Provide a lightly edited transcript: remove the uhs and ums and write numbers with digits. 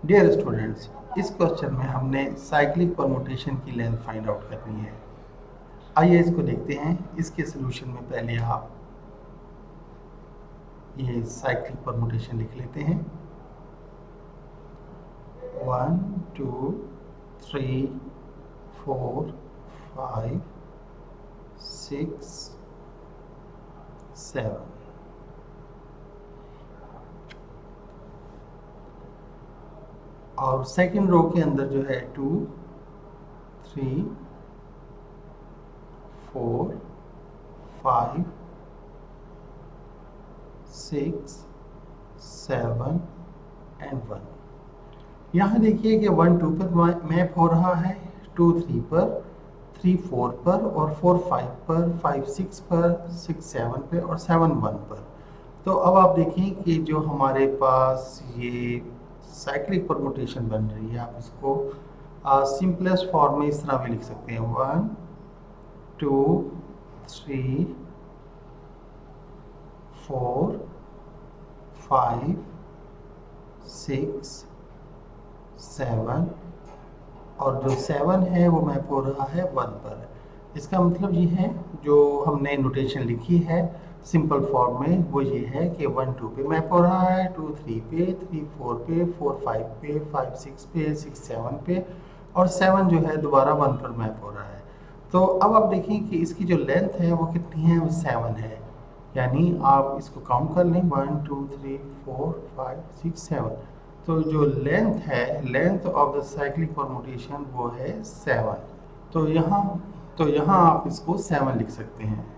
Dear students, इस question में हमने साइक्लिक परमुटेशन की लेंथ फाइंड आउट करनी है। आइए इसको देखते हैं। इसके सोल्यूशन में पहले आप ये साइक्लिक परमुटेशन लिख लेते हैं। 1 2 3 4 5 6 7। और सेकंड रो के अंदर जो है 2 3 4 5 6 7 एंड 1। यहाँ देखिए कि 1 2 पर मैप हो रहा है, 2 3 पर, 3 4 पर, और 4 5 पर, 5 6 पर, 6 7 पे और 7 1 पर। तो अब आप देखें कि जो हमारे पास ये साइक्लिक परमुटेशन बन रही है, आप इसको सिंपलेस्ट फॉर्म में इस तरह भी लिख सकते हैं। 1 2 3 4 5 6 7, और जो 7 है वो मैप हो रहा है 1 पर। इसका मतलब ये है, जो हमने नोटेशन लिखी है सिंपल फॉर्म में, वो ये है कि 1 2 पे मैप हो रहा है, 2 3 पे, 3 4 पे, 4 5 पे, 5 6 पे, 6 7 पे, और 7 जो है दोबारा 1 पर मैप हो रहा है। तो अब आप देखें कि इसकी जो लेंथ है वो कितनी है, वो 7 है। यानी आप इसको काउंट कर लें, 1 2 3 4 5 6 7। तो जो लेंथ है, length of the cyclic permutation वो है 7। तो यहाँ आप इसको 7 लिख सकते हैं।